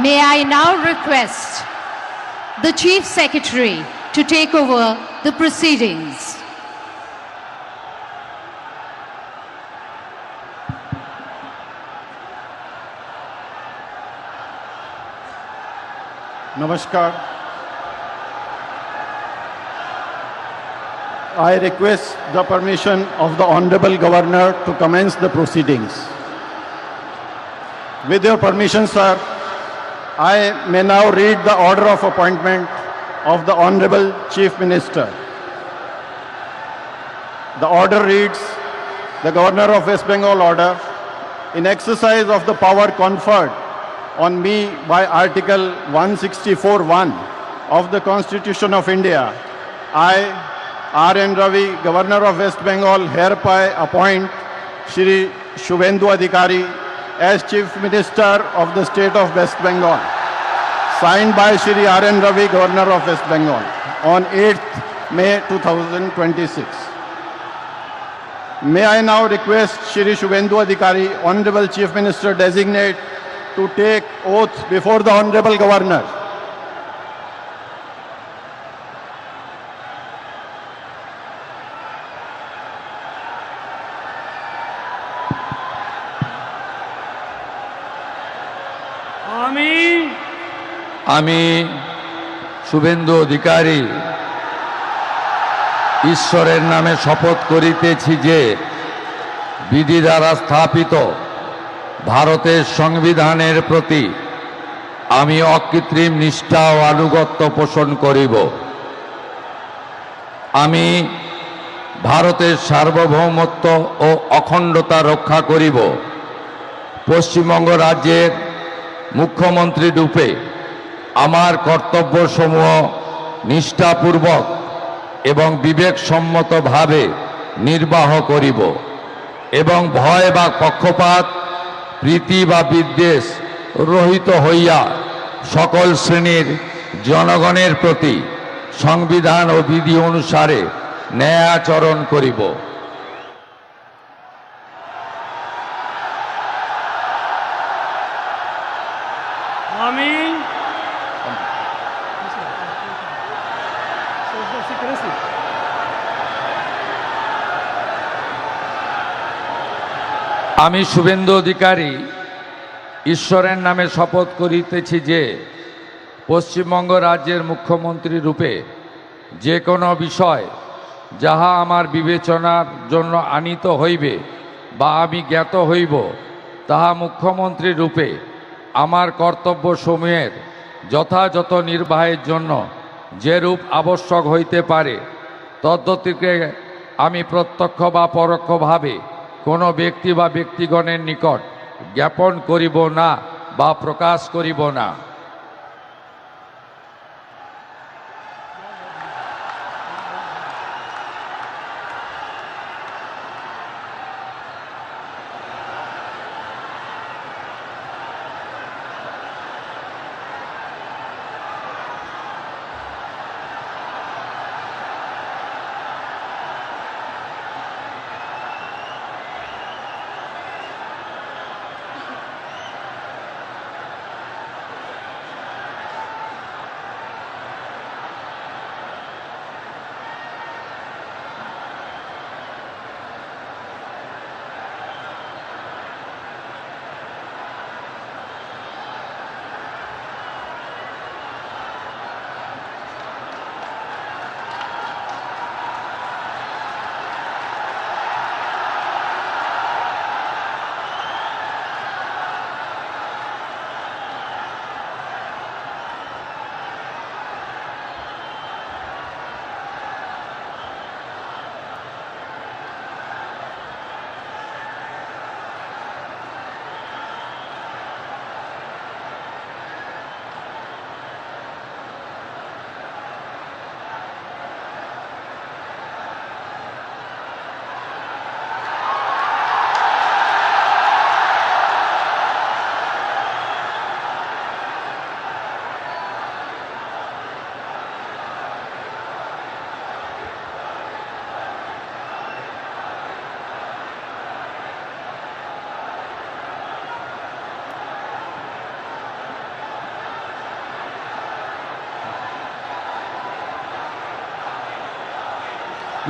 May I now request the Chief Secretary to take over the proceedings. Namaskar. I request the permission of the Honorable Governor to commence the proceedings. With your permission, sir, I may now read the order of appointment of the Honorable Chief Minister. The order reads, the Governor of West Bengal order, in exercise of the power conferred on me by Article 164(1) of the Constitution of India, I, R.N. Ravi, Governor of West Bengal, hereby appoint Shri Shubhendu Adhikari as Chief Minister of the State of West Bengal, signed by Shri R.N. Ravi, Governor of West Bengal, on 8th May 2026. May I now request Shri Shubhendu Adhikari, Honorable Chief Minister Designate, to take oath before the Honorable Governor. আমি শুভেন্দু অধিকারী ঈশ্বরের নামে শপথ করিতেছি যে বিধি দ্বারা স্থাপিত ভারতের সংবিধানের প্রতি আমি অকৃত্রিম নিষ্ঠা ও আনুগত্য পোষণ করিব। আমি ভারতের সার্বভৌমত্ব ও অখণ্ডতা রক্ষা করিব। পশ্চিমবঙ্গ রাজ্যের মুখ্যমন্ত্রী রূপে আমার কর্তব্যসমূহ নিষ্ঠাপূর্বক এবং বিবেকসম্মতভাবে নির্বাহ করিব এবং ভয় বা পক্ষপাত, প্রীতি বা বিদ্বেষ রহিত হইয়া সকল শ্রেণীর জনগণের প্রতি সংবিধান ও বিধি অনুসারে ন্যায় আচরণ করিব। আমি আমি শুভেন্দু অধিকারী ঈশ্বরের নামে শপথ করিতেছি যে পশ্চিমবঙ্গ রাজ্যের মুখ্যমন্ত্রী রূপে যে কোনো বিষয় যাহা আমার বিবেচনার জন্য আনিত হইবে বা আমি জ্ঞাত হইব, তাহা মুখ্যমন্ত্রী রূপে আমার কর্তব্যসমূহের যথাযথ নির্বাহের জন্য যেরূপ আবশ্যক হইতে পারে তদ্গতিকে আমি প্রত্যক্ষ বা পরোক্ষভাবে কোনো ব্যক্তি বা ব্যক্তিগণের নিকট জ্ঞাপন করিব না বা প্রকাশ করিব না।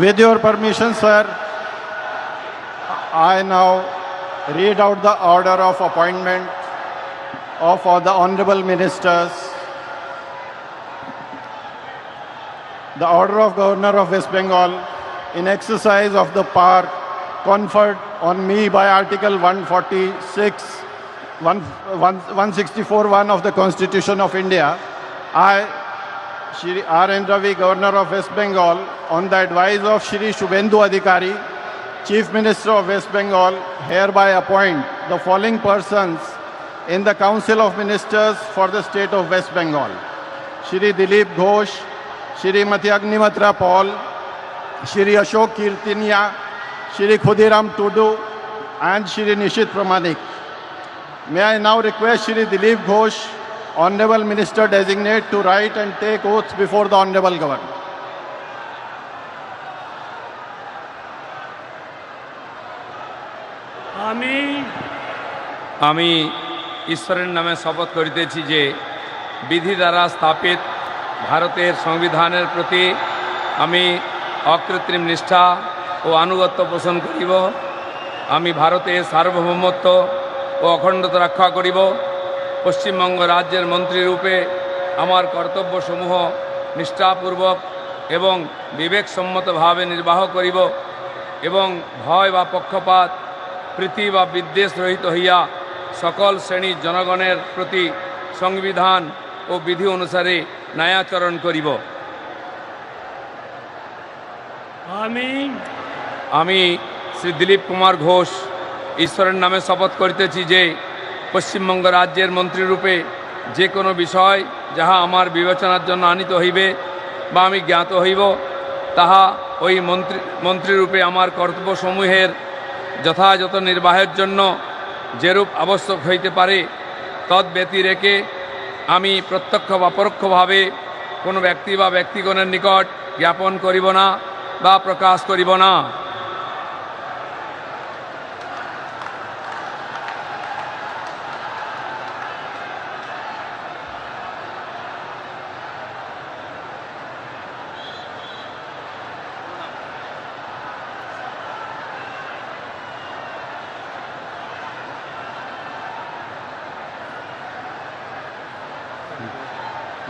With your permission, sir, I now read out the order of appointment of all the honorable ministers. The order of Governor of West Bengal in exercise of the power conferred on me by Article 164(1) of the Constitution of India, I, Shri R.N. Ravi, Governor of West Bengal, on the advice of Shri Shubhendu Adhikari, Chief Minister of West Bengal, hereby appoint the following persons in the Council of Ministers for the state of West Bengal: Shri Dilip Ghosh, Shrimati Agnimatra Paul, Shri Ashok Kirtinia, Shri Khudiram Tudu, and Shri Nishit Pramanik. May I now request Shri Dilip Ghosh, Honorable Minister Designate, to write and take oath before the Honorable Governor. আমি ঈশ্বরের নামে শপথ করিতেছি যে বিধি দ্বারা স্থাপিত ভারতের সংবিধানের প্রতি আমি অকৃত্রিম নিষ্ঠা ও আনুগত্য পোষণ করিব। আমি ভারতের সার্বভৌমত্ব ও অখণ্ডতা রক্ষা করিব। পশ্চিমবঙ্গ রাজ্যের মন্ত্রী রূপে আমার কর্তব্যসমূহ নিষ্ঠাপূর্বক এবং বিবেকসম্মতভাবে নির্বাহ করিব এবং ভয় বা পক্ষপাত, প্রীতি বা বিদ্বেষ রহিত হইয়া সকল শ্রেণীর জনগণের প্রতি সংবিধান ও বিধি অনুসারে ন্যায়াচরণ করিব। আমি শ্রী দিলীপ কুমার ঘোষ ঈশ্বরের নামে শপথ করিতেছি যে পশ্চিমবঙ্গ রাজ্যের মন্ত্রীরূপে যে কোনো বিষয় যাহা আমার বিবেচনার জন্য আনিত হইবে বা আমি জ্ঞাত হইব, তাহা ওই মন্ত্রীরূপে আমার কর্তব্যসমূহের যথাযথ নির্বাহের জন্য যেরূপ আবশ্যক হইতে পারে তদ্ব্যতিরেকে আমি প্রত্যক্ষ বা পরোক্ষভাবে কোনো ব্যক্তি বা ব্যক্তিগণের নিকট জ্ঞাপন করিব না বা প্রকাশ করিব না।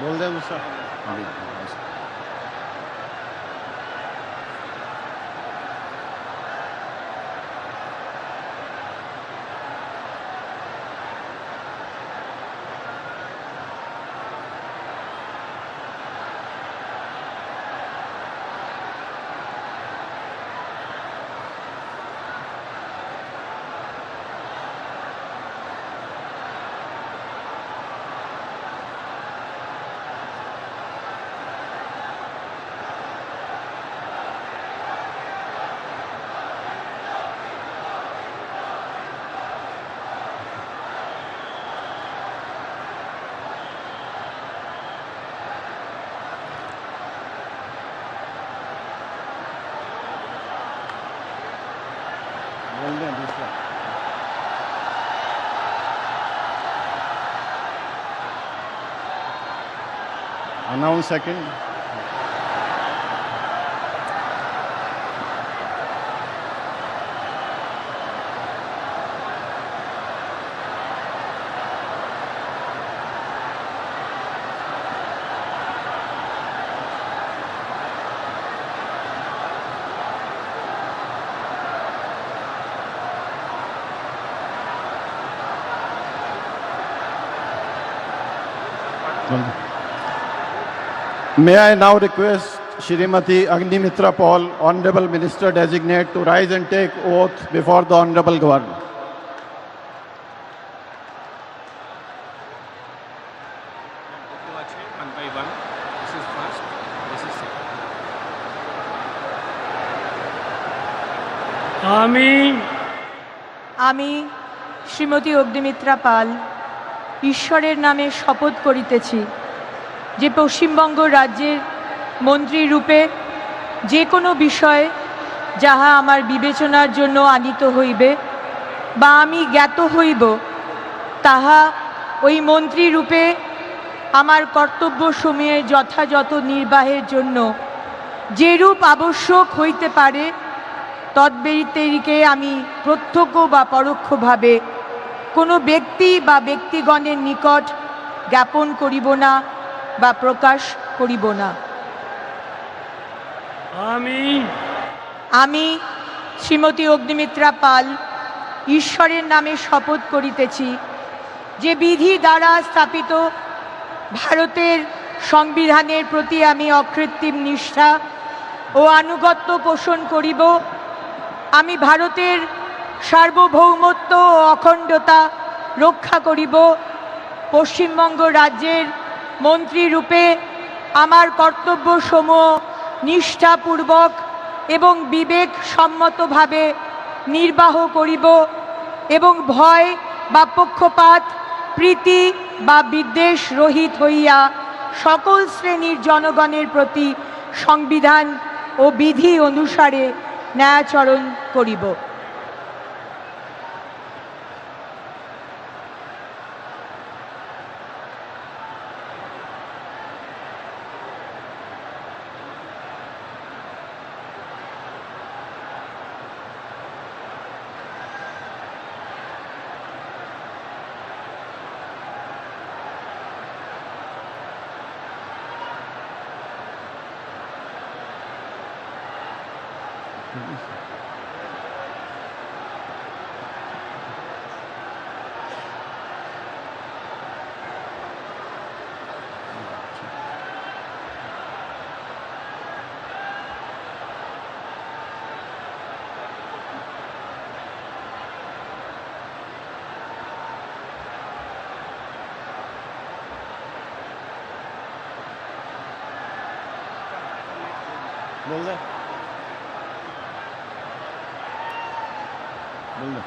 बोल दे मुझसे बोल दे दूसरा announce second May I now request Shrimati Agnimitra Paul, Honorable Minister Designate, to rise and take oath before the Honorable Governor. One by one. This is first. This is second. আমি শ্রীমতী অগ্নিমিত্রা পাল ঈশ্বরের নামে শপথ করিতেছি যে পশ্চিমবঙ্গ রাজ্যের মন্ত্রী রূপে যে কোনো বিষয় যাহা আমার বিবেচনার জন্য আনিত হইবে বা আমি জ্ঞাত হইব, তাহা ওই মন্ত্রী রূপে আমার কর্তব্যসমূহের যথাযথ নির্বাহের জন্য যেরূপ আবশ্যক হইতে পারে তদ্ব্যতিরেকে আমি প্রত্যক্ষ বা পরোক্ষভাবে কোনো ব্যক্তি বা ব্যক্তিগণের নিকট জ্ঞাপন করিব না বা প্রকাশ করিব না। আমি শ্রীমতী অগ্নিমিত্রা পাল ঈশ্বরের নামে শপথ করিতেছি যে বিধি দ্বারা স্থাপিত ভারতের সংবিধানের প্রতি আমি অকৃত্রিম নিষ্ঠা ও আনুগত্য পোষণ করিব। আমি ভারতের সার্বভৌমত্ব ও অখণ্ডতা রক্ষা করিব। পশ্চিমবঙ্গ রাজ্যের মন্ত্রী রূপে আমার কর্তব্যসমূহ নিষ্ঠাপূর্বক এবং বিবেক সম্মতভাবে নির্বাহ করিব এবং ভয় বা পক্ষপাত, প্রীতি বা বিদ্বেষ রহিত হইয়া সকল শ্রেণীর জনগণের প্রতি সংবিধান ও বিধি অনুসারে ন্যায়াচরণ করিব। बोल दे बोल दे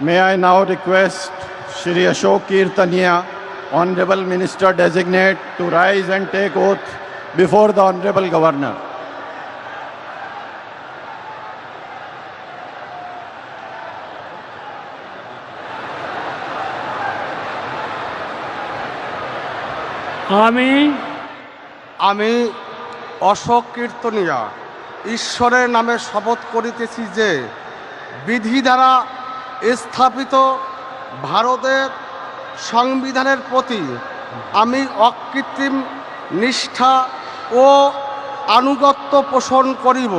May I now request Shri Ashok Kirtania, Honorable Minister Designate, to rise and take oath before the Honorable Governor. আমি অশোক কীর্তনিয়া ঈশ্বরের নামে শপথ করিতেছি যে বিধি দ্বারা স্থাপিত ভারতের সংবিধানের প্রতি আমি অকৃত্রিম নিষ্ঠা ও আনুগত্য পোষণ করিব।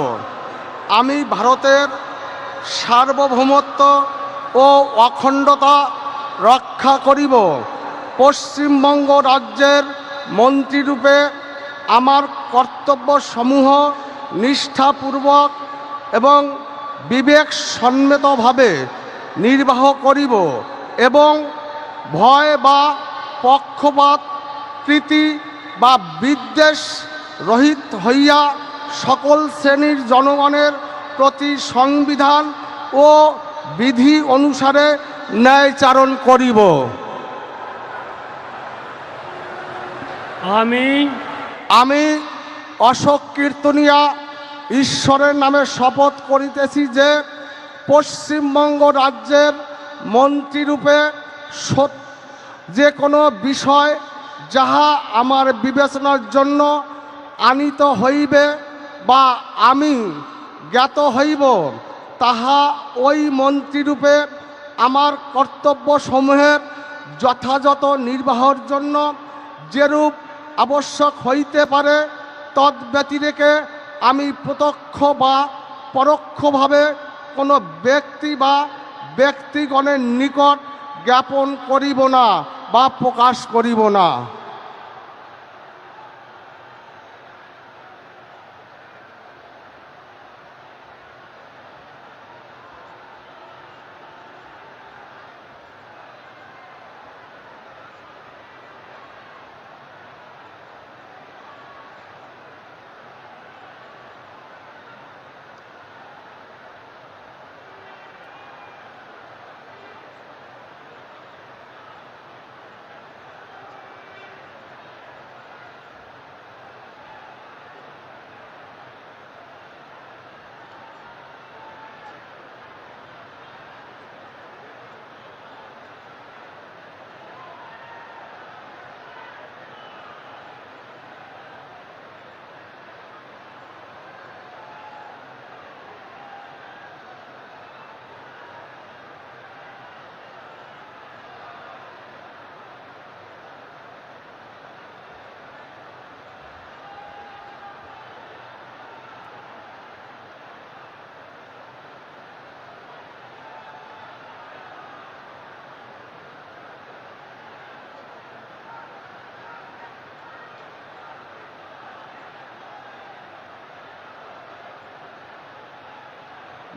আমি ভারতের সার্বভৌমত্ব ও অখণ্ডতা রক্ষা করিব। পশ্চিমবঙ্গ রাজ্যের মন্ত্রীরূপে আমার কর্তব্যসমূহ নিষ্ঠাপূর্বক এবং বিবেকসম্মতভাবে নির্বাহ করিব এবং ভয় বা পক্ষপাত প্রীতি বা বিদ্বেষ রহিত হইয়া সকল শ্রেণীর জনগণের প্রতি সংবিধান ও বিধি অনুসারে ন্যায়চারণ করিব। আমি অশোক কীর্তনিয়া ঈশ্বরের নামে শপথ করিতেছি যে পশ্চিমবঙ্গ রাজ্যের মন্ত্রীরূপে যে কোনো বিষয় যাহা আমার বিবেচনার জন্য আনিত হইবে বা আমি জ্ঞাত হইব, তাহা ওই মন্ত্রীরূপে আমার কর্তব্যসমূহের যথাযথ নির্বাহের জন্য যেরূপ আবশ্যক হইতে পারে তদ্ব্যতিরেকে আমি প্রত্যক্ষ বা পরোক্ষভাবে কোনো ব্যক্তি বা ব্যক্তিগণের নিকট জ্ঞাপন করিব না বা প্রকাশ করিব না।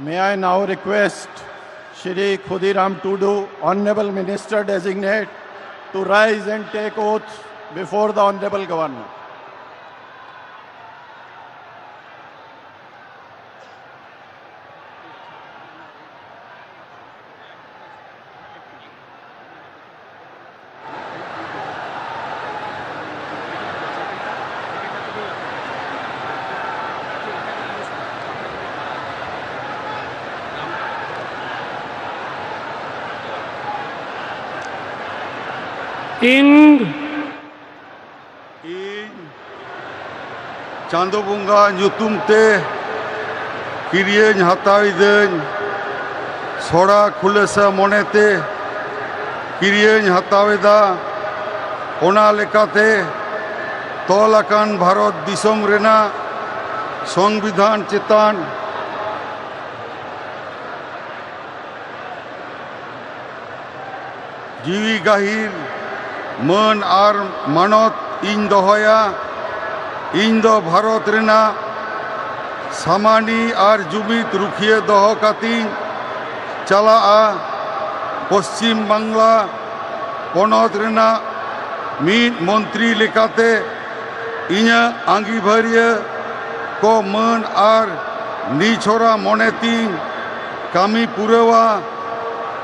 May I now request Shri Khudiram Tudu, Honorable Minister Designate, to rise and take oath before the Honorable Governor. ᱤᱧ ᱪᱟᱸᱫᱳ ᱵᱚᱸᱜᱟ ᱧᱩᱛᱩᱢ ᱛᱮ ᱠᱤᱨᱤᱭᱟᱹᱧ ᱦᱟᱛᱟᱣᱤᱫᱟᱹᱧ ᱥᱚᱲᱟ ᱠᱷᱩᱞᱟᱹᱥᱟ ᱢᱚᱱᱮᱛᱮ ᱠᱤᱨᱤᱭᱟᱹᱧ ᱦᱟᱛᱟᱣᱮᱫᱟ ᱚᱱᱟ ᱞᱮᱠᱟᱛᱮ ᱛᱚᱞ ᱟᱠᱟᱱ ᱵᱷᱟᱨᱚᱛ ᱫᱤᱥᱚᱢ ᱨᱮᱱᱟᱜ ᱥᱚᱝᱵᱤᱫᱷᱟᱱ ᱪᱮᱛᱟᱱ ᱡᱤᱣᱤ ᱜᱟᱹᱦᱤᱨ ᱢᱟᱹᱱ ᱟᱨ ᱢᱟᱱᱚᱛ ᱤᱧ ᱫᱚᱦᱚᱭᱟ। ᱤᱧ ᱫᱚ ᱵᱷᱟᱨᱚᱛ ᱨᱮᱱᱟᱜ ᱥᱟᱢᱟᱱᱤ ᱟᱨ ᱡᱩᱢᱤᱫ ᱨᱩᱠᱷᱤᱭᱟᱹ ᱫᱚᱦᱚ ᱠᱟᱛᱮᱧ ᱪᱟᱞᱟᱜᱼᱟ। ᱯᱚᱥᱪᱤᱢ ᱵᱟᱝᱞᱟ ᱯᱚᱱᱚᱛ ᱨᱮᱱᱟᱜ ᱢᱤᱫ ᱢᱚᱱᱛᱨᱤ ᱞᱮᱠᱟᱛᱮ ᱤᱧᱟᱹᱜ ᱟᱸᱜᱤᱵᱷᱟᱹᱨᱤᱭᱟᱹ ᱠᱚ ᱢᱟᱹᱱ ᱟᱨ ᱱᱤᱪᱷᱚᱨᱟ ᱢᱚᱱᱮᱛᱤᱧ ᱠᱟᱹᱢᱤ ᱯᱩᱨᱟᱹᱣᱟ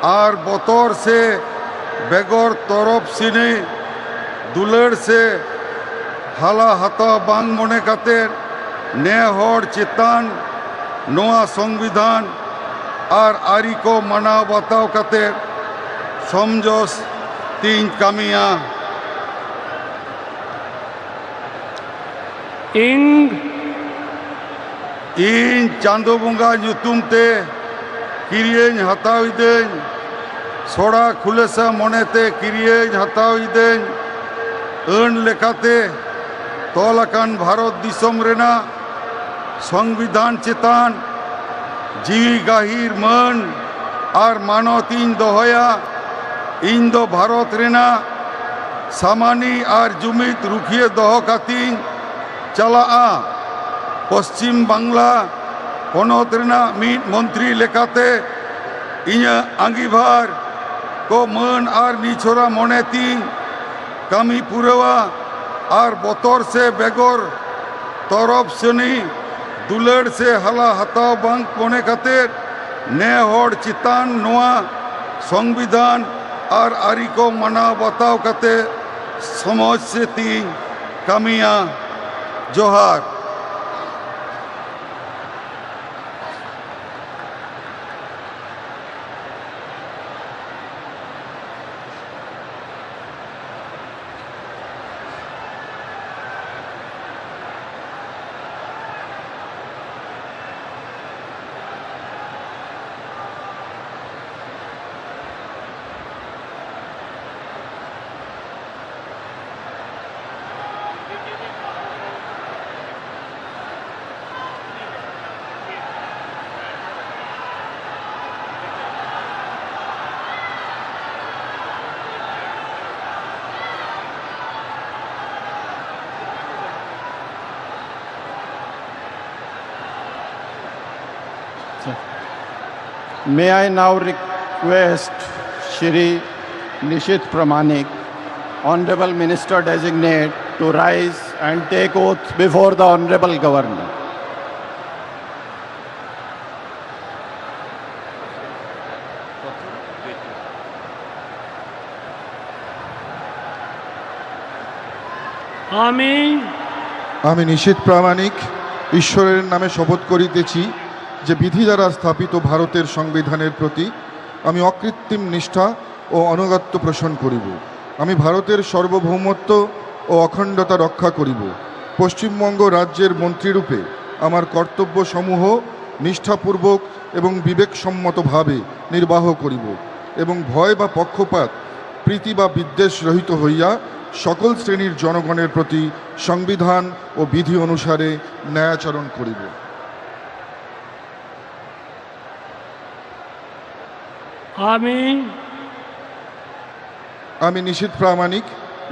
ᱟᱨ ᱵᱚᱛᱚᱨ ᱥᱮ ᱵᱮᱜᱚᱨ ᱛᱚᱨᱚᱯ ᱥᱤᱱᱤ ᱫᱩᱞᱟᱹᱲ ᱥᱮ ᱦᱟᱞᱟ ᱦᱟᱛᱟᱣ ᱵᱟᱝ ᱢᱚᱱᱮ ᱠᱟᱛᱮ ᱱᱮ ᱦᱚᱲ ᱪᱮᱛᱟᱱ ᱱᱚᱣᱟ ᱥᱚᱝᱵᱤᱫᱷᱟᱱ ᱟᱨ ᱟᱹᱨᱤ ᱠᱚ ᱢᱟᱱᱟᱣ ᱵᱟᱛᱟᱣ ᱠᱟᱛᱮ ᱥᱚᱢᱡᱚᱥ ᱛᱤᱧ ᱠᱟᱹᱢᱤᱭᱟ ᱤᱧ ᱪᱟᱸᱫᱳ ᱵᱚᱸᱜᱟ ᱧᱩᱛᱩᱢ te ᱠᱤᱨᱤᱭᱟᱹᱧ ᱦᱟᱛᱟᱣ ᱤᱫᱟᱹᱧ ᱥᱚᱲᱟ ᱠᱷᱩᱞᱟᱹᱥᱟ ᱢᱚᱱᱮᱛᱮ ᱠᱤᱨᱤᱭᱟᱹᱧ ᱦᱟᱛᱟᱣ ᱤᱫᱟᱹᱧ ᱟᱹᱱ ᱞᱮᱠᱟᱛᱮ ᱛᱚᱞ ᱟᱠᱟᱱ ᱵᱷᱟᱨᱚᱛ ᱫᱤᱥᱚᱢ ᱨᱮᱱᱟᱜ ᱥᱚᱝᱵᱤᱫᱷᱟᱱ ᱪᱮᱛᱟᱱ ᱡᱤᱣᱤ ᱜᱟᱹᱦᱤᱨ ᱢᱟᱹᱱ ᱟᱨ ᱢᱟᱱᱚᱛ ᱤᱧ ᱫᱚᱦᱚᱭᱟ ᱤᱧ ᱫᱚ ᱵᱷᱟᱨᱚᱛ ᱨᱮᱱᱟᱜ ᱥᱟᱢᱟᱱᱤ ᱟᱨ ᱡᱩᱢᱤᱫ ᱨᱩᱠᱷᱤᱭᱟᱹ ᱫᱚᱦᱚ ᱠᱟᱛᱤᱧ ᱪᱟᱞᱟᱜᱼᱟ ᱯᱚᱥᱪᱤᱢ ᱵᱟᱝᱞᱟ ᱯᱚᱱᱚᱛ ᱨᱮᱱᱟᱜ ᱢᱤᱫ ᱢᱚᱱᱛᱨᱤ ᱞᱮᱠᱟᱛᱮ ᱤᱧᱟᱹᱜ ᱟᱸᱜᱤᱵᱷᱟᱨ ᱠᱚ ᱢᱟᱹᱱ ᱟᱨ ᱱᱤᱪᱷᱚᱨᱟ ᱢᱚᱱᱮ ᱛᱤᱧ ᱠᱟᱹᱢᱤ ᱯᱩᱨᱟᱹᱣᱟ ᱟᱨ ᱵᱚᱛᱚᱨ ᱥᱮ ᱵᱮᱜᱚᱨ ᱛᱚᱨᱚᱯ ᱥᱮᱱᱤ ᱫᱩᱞᱟᱹᱲ ᱥᱮ ᱦᱟᱞᱟ ᱦᱟᱛᱟᱣ ᱵᱟᱝ ᱢᱚᱱᱮ ᱠᱟᱛᱮ নে হড় চিতান নোয়া সংবিধান আর আরি কো মানাও বাতাও কাতে সমাজ সে তিন Kamiya Johar May I now request Shri Nishit Pramanik, Honorable Minister Designate, to rise and take oath before the Honorable Governor. আমি নিশীথ প্রামাণিক ঈশ্বরের নামে শপথ করিতেছি যে বিধি দ্বারা স্থাপিত ভারতের সংবিধানের প্রতি আমি অকৃত্রিম নিষ্ঠা ও অনুগত্য পোষণ করিব। আমি ভারতের সার্বভৌমত্ব ও অখণ্ডতা রক্ষা করিব। পশ্চিমবঙ্গ রাজ্যের মন্ত্রীরূপে আমার কর্তব্যসমূহ নিষ্ঠাপূর্বক এবং বিবেকসম্মতভাবে নির্বাহ করিব এবং ভয় বা পক্ষপাত প্রীতি বা বিদ্বেষ রহিত হইয়া সকল শ্রেণীর জনগণের প্রতি সংবিধান ও বিধি অনুসারে ন্যায়াচরণ করিব। আমি নিশীথ প্রামাণিক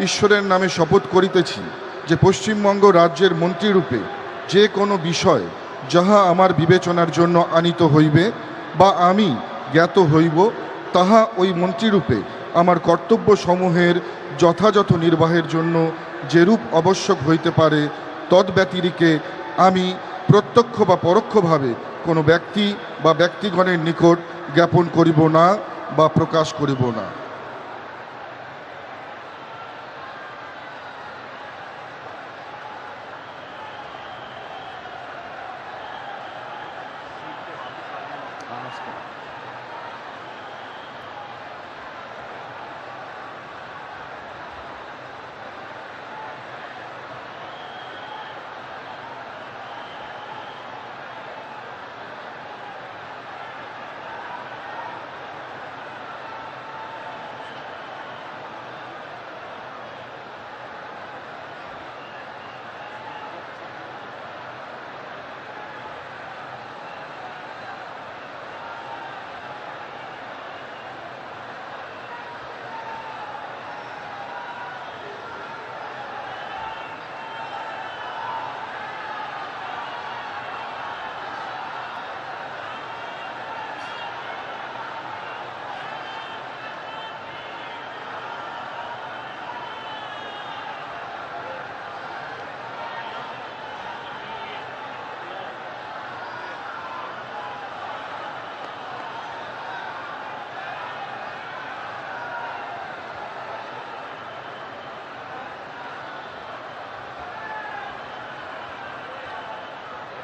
ঈশ্বরের নামে শপথ করিতেছি যে পশ্চিমবঙ্গ রাজ্যের মন্ত্রীরূপে যে কোনো বিষয় যাহা আমার বিবেচনার জন্য আনিত হইবে বা আমি জ্ঞাত হইব তাহা ওই মন্ত্রীরূপে আমার কর্তব্যসমূহের যথাযথ নির্বাহের জন্য যেরূপ আবশ্যক হইতে পারে তদ্ব্যতিরিকে আমি প্রত্যক্ষ বা পরোক্ষভাবে কোনো ব্যক্তি বা ব্যক্তিগণের নিকট জ্ঞাপন করিব না বা প্রকাশ করিব না।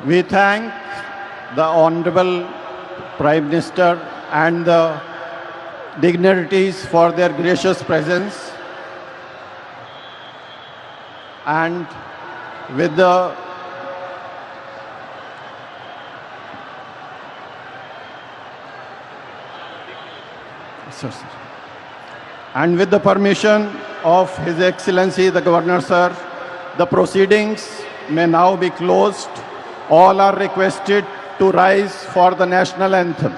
We thank the Honorable Prime Minister and the dignitaries for their gracious presence. And with the And with the permission of His Excellency the Governor, sir, the proceedings may now be closed. All are requested to rise for the national anthem.